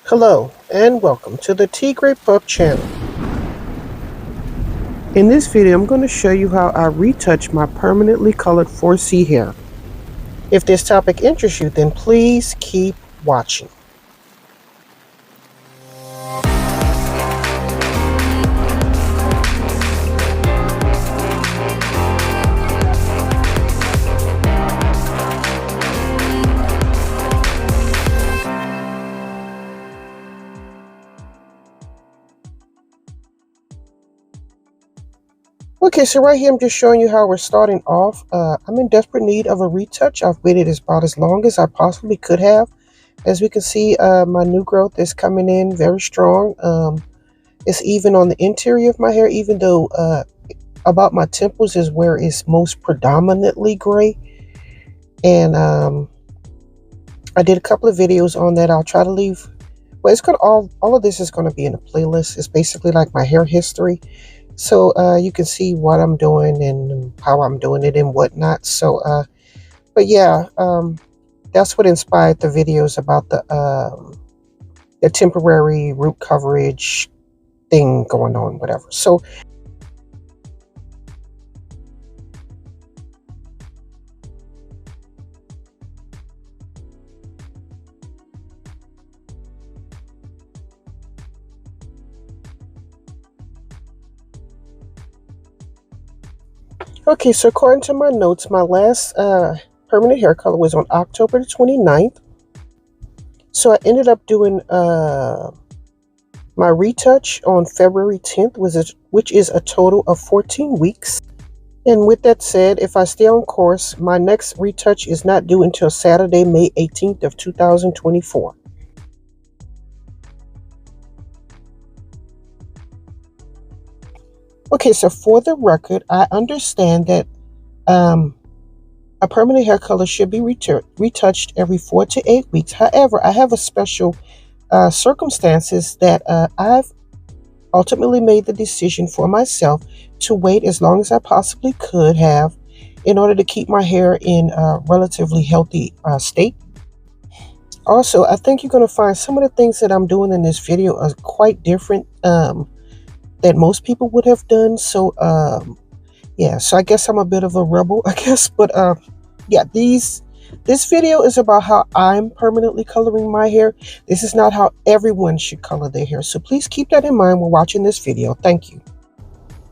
Hello and welcome to the Tigrepup channel. In this video I'm going to show you how I retouch my permanently colored 4C hair. If this topic interests you, then please keep watching. Okay, so right here I'm just showing you how we're starting off. I'm in desperate need of a retouch. I've waited about as long as I possibly could have. As we can see, my new growth is coming in very strong. It's even on the interior of my hair, even though about my temples is where it's most predominantly gray. And I did a couple of videos on that. I'll try to leave. Well, it's gonna all of this is going to be in a playlist. It's basically like my hair history. So you can see what I'm doing and how I'm doing it and whatnot. So, but yeah, that's what inspired the videos about the temporary root coverage thing going on, whatever. So, okay, so according to my notes, my last permanent hair color was on October the 29th. So I ended up doing my retouch on February 10th, which is a total of 14 weeks. And with that said, if I stay on course, my next retouch is not due until Saturday, May 18th of 2024. Okay, so for the record, I understand that a permanent hair color should be retouched every 4 to 8 weeks. However, I have a special circumstances that I've ultimately made the decision for myself to wait as long as I possibly could have in order to keep my hair in a relatively healthy state. Also, I think you're going to find some of the things that I'm doing in this video are quite different that most people would have done. So yeah, so I guess I'm a bit of a rebel, I guess. But yeah, this video is about how I'm permanently coloring my hair. This is not how everyone should color their hair. So please keep that in mind when watching this video. Thank you.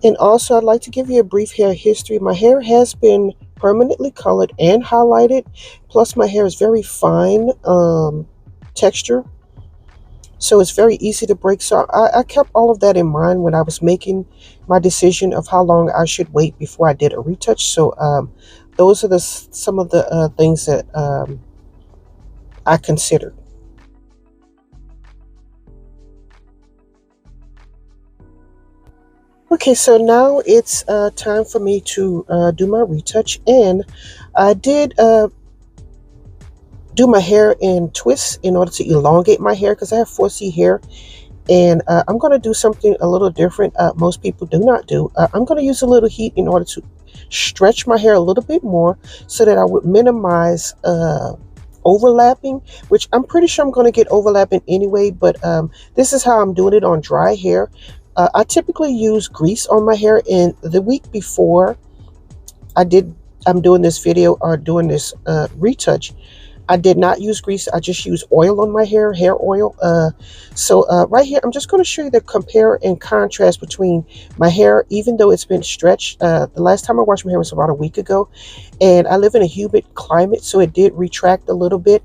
And also, I'd like to give you a brief hair history. My hair has been permanently colored and highlighted. Plus, my hair is very fine texture. So it's very easy to break. So I kept all of that in mind when I was making my decision of how long I should wait before I did a retouch. So those are some of the things that I considered. Okay, so now it's time for me to do my retouch. And I did do my hair in twists in order to elongate my hair because I have 4C hair. And I'm going to do something a little different most people do not do. I'm going to use a little heat in order to stretch my hair a little bit more so that I would minimize overlapping, which I'm pretty sure I'm going to get overlapping anyway, but this is how I'm doing it on dry hair. I typically use grease on my hair, and the week before I'm doing this video or doing this retouch, I did not use grease. I just used oil on my hair oil. So right here, I'm just going to show you the compare and contrast between my hair, even though it's been stretched. The last time I washed my hair was about a week ago, and I live in a humid climate, so it did retract a little bit.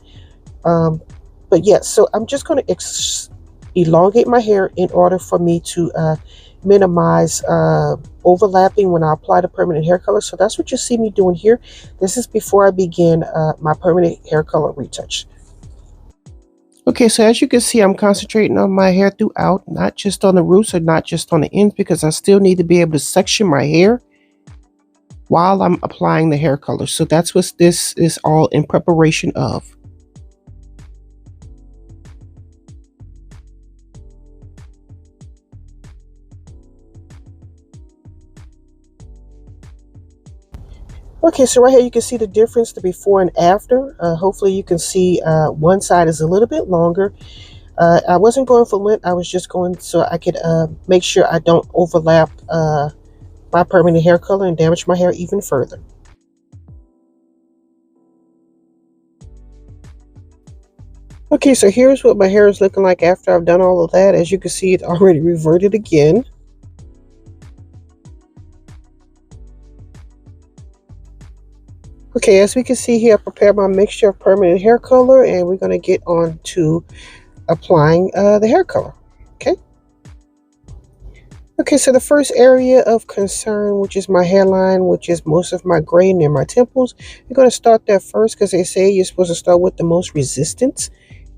But yeah, so I'm just going to elongate my hair in order for me to minimize overlapping when I apply the permanent hair color. So that's what you see me doing here. This is before I begin my permanent hair color retouch. Okay, so as you can see, I'm concentrating on my hair throughout, not just on the roots or not just on the ends, because I still need to be able to section my hair while I'm applying the hair color. So that's what this is all in preparation of. Okay, so right here you can see the difference, the before and after. Hopefully you can see one side is a little bit longer. I wasn't going for lint. I was just going so I could make sure I don't overlap my permanent hair color and damage my hair even further. Okay, so here's what my hair is looking like after I've done all of that. As you can see, it's already reverted again. Okay, as we can see here, I prepared my mixture of permanent hair color, and we're going to get on to applying the hair color. Okay, so the first area of concern, which is my hairline, which is most of my gray near my temples, we're going to start there first because they say you're supposed to start with the most resistance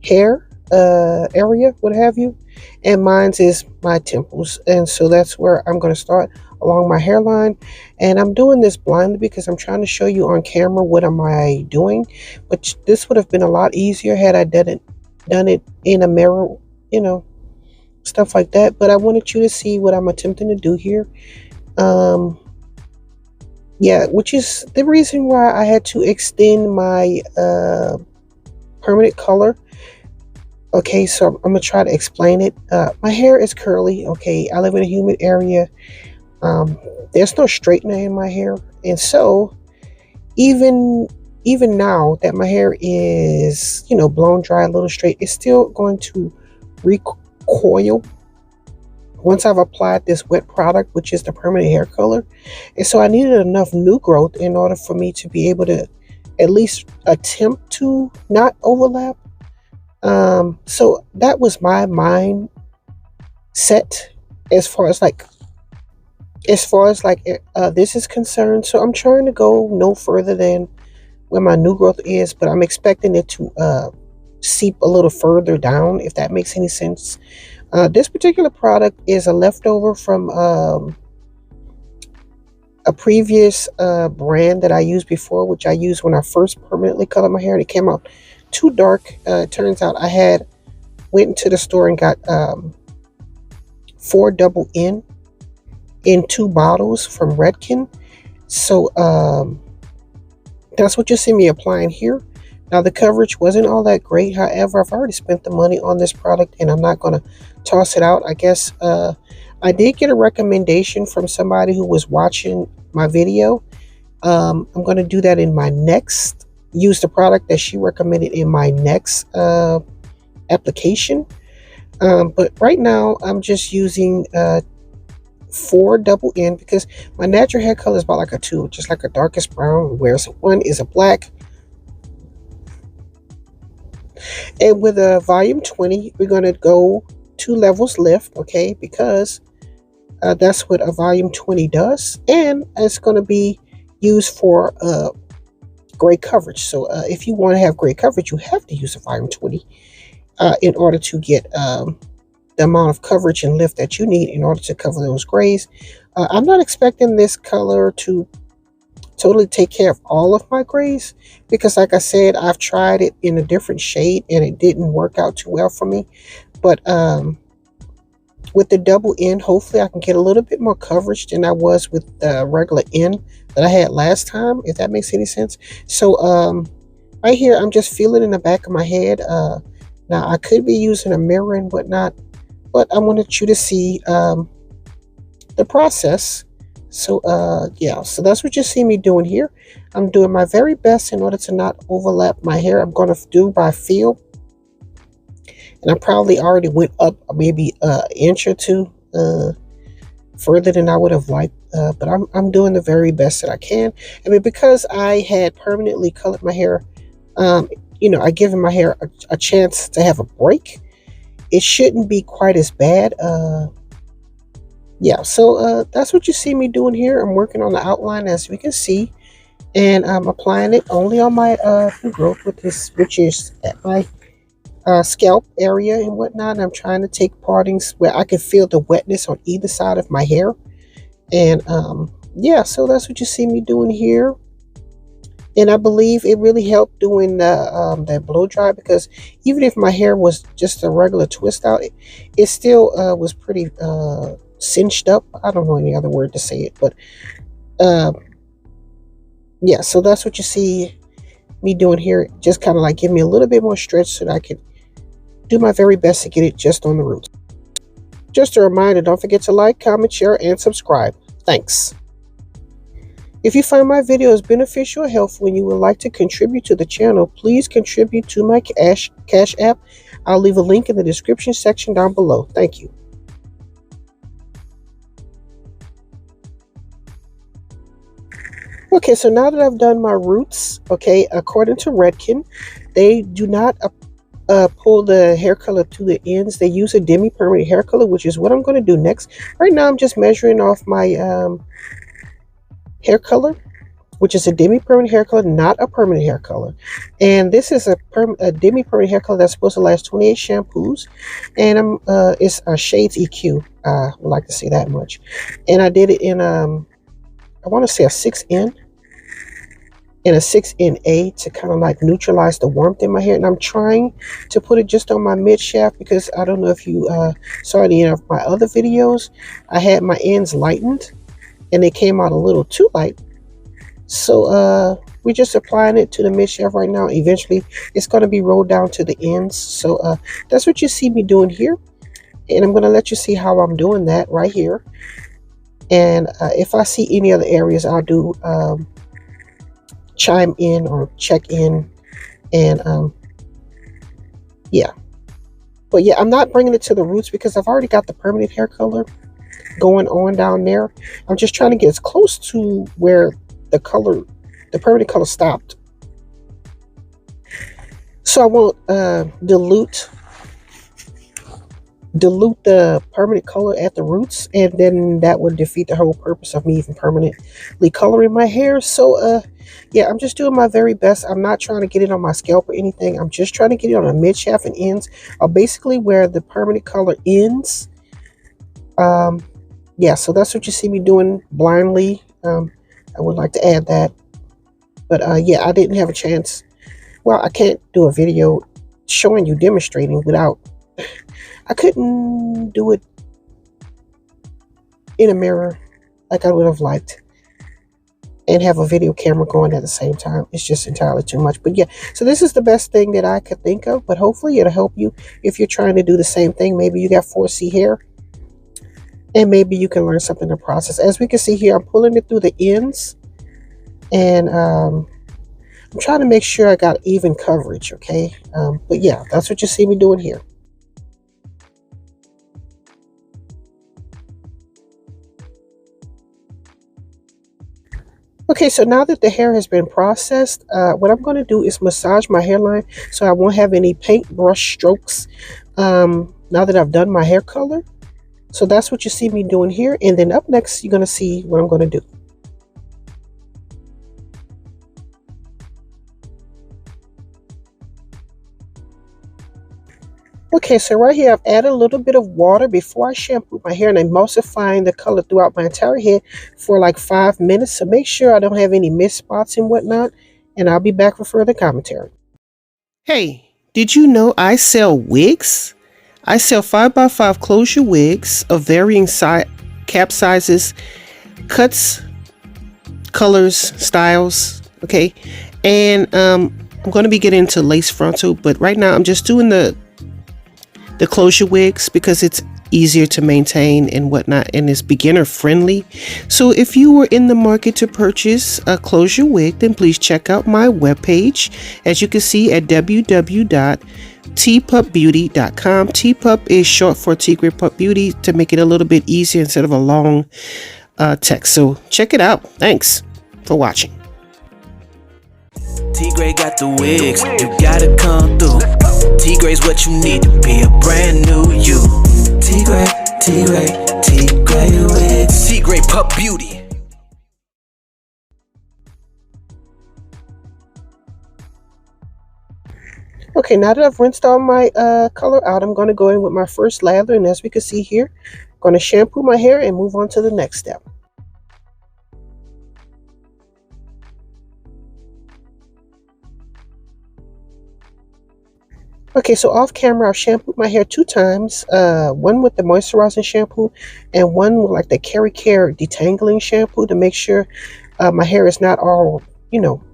hair area, what have you. And mine's is my temples. And so that's where I'm going to start along my hairline. And I'm doing this blindly because I'm trying to show you on camera what am I doing. But this would have been a lot easier had I done it in a mirror, you know, stuff like that. But I wanted you to see what I'm attempting to do here. Yeah, which is the reason why I had to extend my permanent color. Okay, so I'm gonna try to explain it. My hair is curly. Okay, I live in a humid area. There's no straightener in my hair, and so even now that my hair is, you know, blown dry, a little straight, it's still going to recoil once I've applied this wet product, which is the permanent hair color. And so I needed enough new growth in order for me to be able to at least attempt to not overlap. So that was my mind set as far as like this is concerned. So I'm trying to go no further than where my new growth is, but I'm expecting it to seep a little further down, if that makes any sense. This particular product is a leftover from a previous brand that I used before, which I used when I first permanently colored my hair, and it came out too dark. Turns out I had went into the store and got 4 double N in 2 bottles from Redken. So that's what you see me applying here. Now the coverage wasn't all that great. However, I've already spent the money on this product and I'm not going to toss it out. I guess I did get a recommendation from somebody who was watching my video. I'm going to do that in my next, use the product that she recommended in my next application. But right now I'm just using 4 double N because my natural hair color is about like a 2, just like a darkest brown, whereas 1 is a black. And with a volume 20, we're going to go 2 levels lift, okay, because that's what a volume 20 does. And it's going to be used for gray coverage. So if you want to have gray coverage, you have to use a volume 20 in order to get the amount of coverage and lift that you need in order to cover those grays. I'm not expecting this color to totally take care of all of my grays because, like I said, I've tried it in a different shade and it didn't work out too well for me. But with the double N, hopefully I can get a little bit more coverage than I was with the regular N that I had last time, if that makes any sense. So right here, I'm just feeling in the back of my head. Now I could be using a mirror and whatnot, but I wanted you to see the process. So yeah, so that's what you see me doing here. I'm doing my very best in order to not overlap my hair. I'm going to do by feel, and I probably already went up maybe an inch or 2 further than I would have liked, but I'm doing the very best that I can. I mean, because I had permanently colored my hair, you know, I given my hair a chance to have a break. It shouldn't be quite as bad. Yeah, so that's what you see me doing here. I'm working on the outline, as we can see, and I'm applying it only on my new growth with this, which is at my scalp area and whatnot. And I'm trying to take partings where I can feel the wetness on either side of my hair. And yeah, so that's what you see me doing here. And I believe it really helped doing that blow dry, because even if my hair was just a regular twist out, it still was pretty cinched up. I don't know any other word to say it, but yeah, so that's what you see me doing here. Just kind of like give me a little bit more stretch so that I could do my very best to get it just on the roots. Just a reminder, don't forget to like, comment, share, and subscribe. Thanks. If you find my videos beneficial or helpful and you would like to contribute to the channel, please contribute to my Cash App. I'll leave a link in the description section down below. Thank you. Okay, so now that I've done my roots, okay, according to Redken, they do not pull the hair color to the ends. They use a demi-permanent hair color, which is what I'm going to do next. Right now, I'm just measuring off my hair color, which is a demi-permanent hair color, not a permanent hair color. And this is a demi-permanent hair color that's supposed to last 28 shampoos. And it's a Shades EQ. I would like to say that much. And I did it in, I want to say a 6N and a 6NA to kind of like neutralize the warmth in my hair. And I'm trying to put it just on my mid shaft because I don't know if you saw any of my other videos. I had my ends lightened and they came out a little too light. So we're just applying it to the mid shaft right now. Eventually it's going to be rolled down to the ends. So that's what you see me doing here. And I'm going to let you see how I'm doing that right here. And if I see any other areas, I'll do chime in or check in. And yeah. But yeah, I'm not bringing it to the roots because I've already got the permanent hair color going on down there. I'm just trying to get as close to where the permanent color stopped. So I won't dilute the permanent color at the roots, and then that would defeat the whole purpose of me even permanently coloring my hair. So yeah, I'm just doing my very best. I'm not trying to get it on my scalp or anything. I'm just trying to get it on the mid shaft and ends, or basically where the permanent color ends. Yeah, so that's what you see me doing blindly. I would like to add that, but yeah, I didn't have a chance. Well, I can't do a video showing you demonstrating without, I couldn't do it in a mirror like I would have liked and have a video camera going at the same time. It's just entirely too much. But yeah, so this is the best thing that I could think of, but hopefully it'll help you if you're trying to do the same thing. Maybe you got 4C hair and maybe you can learn something in the process. As we can see here, I'm pulling it through the ends, and I'm trying to make sure I got even coverage, okay? But yeah, that's what you see me doing here. Okay, so now that the hair has been processed, what I'm going to do is massage my hairline so I won't have any paintbrush strokes now that I've done my hair color. So that's what you see me doing here. And then up next, you're going to see what I'm going to do. Okay, so right here, I've added a little bit of water before I shampoo my hair, and I'm emulsifying the color throughout my entire head for like 5 minutes. So make sure I don't have any mist spots and whatnot, and I'll be back for further commentary. Hey, did you know I sell wigs? I sell 5x5 closure wigs of varying cap sizes, cuts, colors, styles, okay? And I'm going to be getting into lace frontal, but right now I'm just doing the closure wigs because it's easier to maintain and whatnot, and it's beginner friendly. So if you were in the market to purchase a closure wig, then please check out my webpage, as you can see, at www.tigrepupbeauty.com. Tpup is short for Tigrepupbeauty, to make it a little bit easier instead of a long text. So check it out. Thanks for watching. Tigre got the wigs, you gotta come through. Tigre's what you need to be a brand new you. Tigre wigs. Tigrepupbeauty. Okay, now that I've rinsed all my color out, I'm going to go in with my first lather, and as we can see here, I'm going to shampoo my hair and move on to the next step. Okay, so off camera, I've shampooed my hair 2 times, one with the moisturizing shampoo and one with like the Care detangling shampoo, to make sure my hair is not all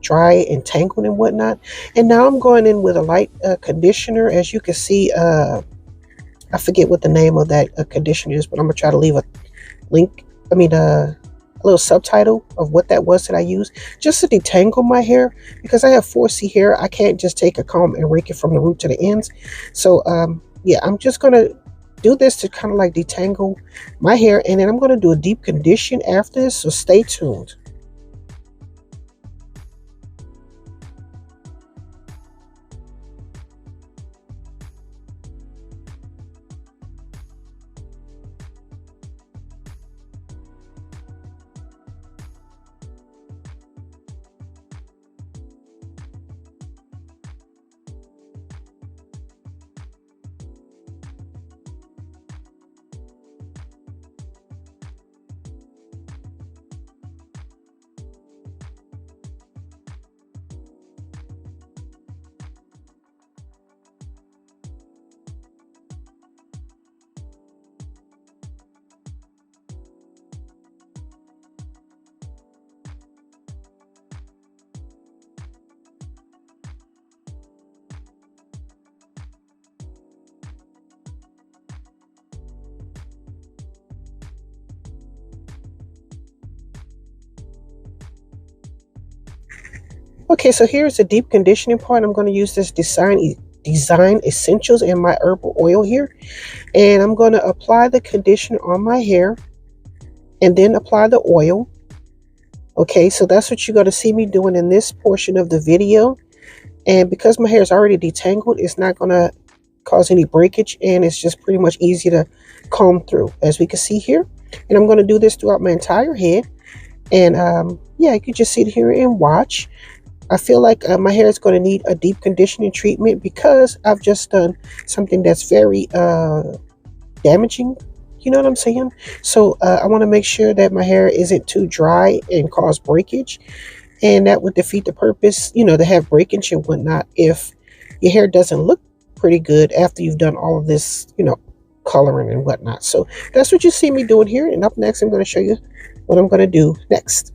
dry and tangled and whatnot. And now I'm going in with a light conditioner. As you can see, I forget what the name of that conditioner is, but I'm gonna try to leave a link. A little subtitle of what that was that I used just to detangle my hair, because I have 4C hair. I can't just take a comb and rake it from the root to the ends. So yeah, I'm just gonna do this to kind of like detangle my hair, and then I'm gonna do a deep condition after this. So stay tuned. Okay, so here's the deep conditioning part. I'm going to use this Design Essentials and my herbal oil here. And I'm going to apply the conditioner on my hair and then apply the oil. Okay, so that's what you're going to see me doing in this portion of the video. And because my hair is already detangled, it's not going to cause any breakage, and it's just pretty much easy to comb through, as we can see here. And I'm going to do this throughout my entire head. And yeah, you can just sit here and watch. I feel like my hair is going to need a deep conditioning treatment because I've just done something that's very damaging. You know what I'm saying? So I want to make sure that my hair isn't too dry and cause breakage. And that would defeat the purpose, to have breakage and whatnot if your hair doesn't look pretty good after you've done all of this, coloring and whatnot. So that's what you see me doing here. And up next, I'm going to show you what I'm going to do next.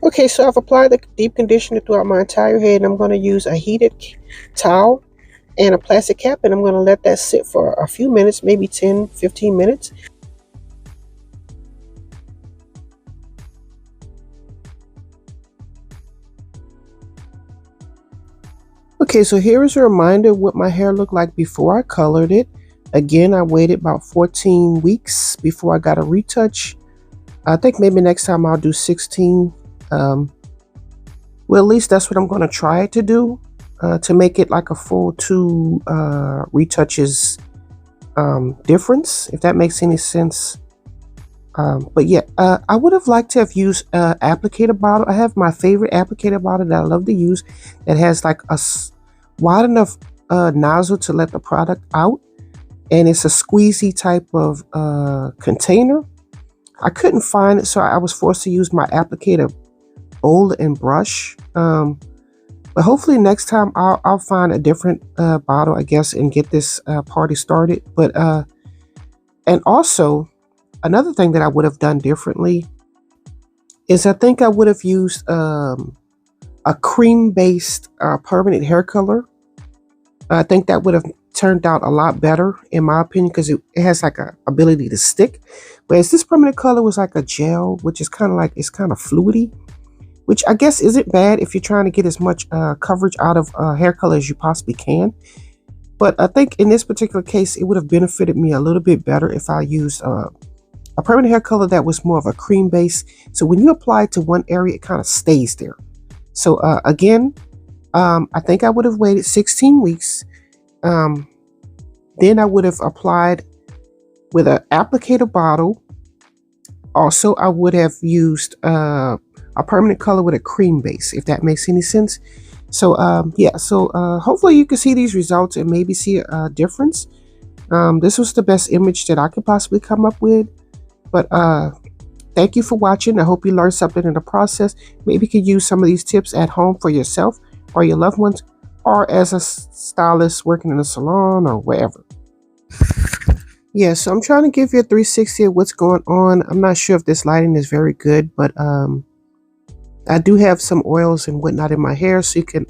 Okay, so I've applied the deep conditioner throughout my entire head, and I'm going to use a heated towel and a plastic cap, and I'm going to let that sit for a few minutes, maybe 10-15 minutes. Okay, so here is a reminder of what my hair looked like before I colored it. Again, I waited about 14 weeks before I got a retouch. I think maybe next time I'll do 16. Well, at least that's what I'm going to try to do, to make it like a full 2 retouches difference, if that makes any sense. But yeah, I would have liked to have used applicator bottle. I have my favorite applicator bottle that I love to use that has like a wide enough nozzle to let the product out, and it's a squeezy type of container. I couldn't find it, so I was forced to use my applicator bowl and brush. But hopefully next time I'll find a different bottle, I guess, and get this party started. But and also another thing that I would have done differently is I think I would have used a cream-based permanent hair color. I think that would have turned out a lot better in my opinion because it has like a ability to stick. Whereas this permanent color was like a gel, which is kind of like, it's kind of fluidy, which I guess isn't bad if you're trying to get as much coverage out of hair color as you possibly can. But I think in this particular case, it would have benefited me a little bit better if I used a permanent hair color that was more of a cream base. So when you apply it to one area, it kind of stays there. So again, I think I would have waited 16 weeks. Then I would have applied with an applicator bottle. Also, I would have used a permanent color with a cream base, if that makes any sense. So yeah, so hopefully you can see these results and maybe see a difference. This was the best image that I could possibly come up with. But thank you for watching. I hope you learned something in the process. Maybe you could use some of these tips at home for yourself or your loved ones, or as a stylist working in a salon or wherever. Yeah, so I'm trying to give you a 360 of what's going on. I'm not sure if this lighting is very good, but I do have some oils and whatnot in my hair, so you can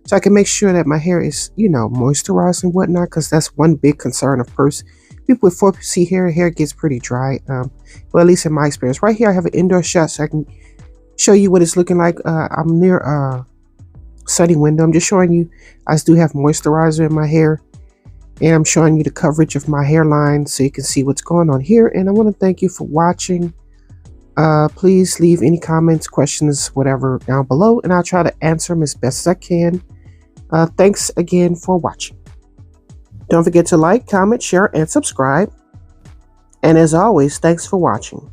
so I can make sure that my hair is, you know, moisturized and whatnot, because that's one big concern of people with 4C hair gets pretty dry. Well, at least in my experience. Right here I have an indoor shot so I can show you what it's looking like. I'm near a sunny window. I'm just showing you I do have moisturizer in my hair, and I'm showing you the coverage of my hairline so you can see what's going on here. And I want to thank you for watching. Please leave any comments, questions, whatever down below, and I'll try to answer them as best as I can. Thanks again for watching. Don't forget to like, comment, share, and subscribe. And as always, thanks for watching.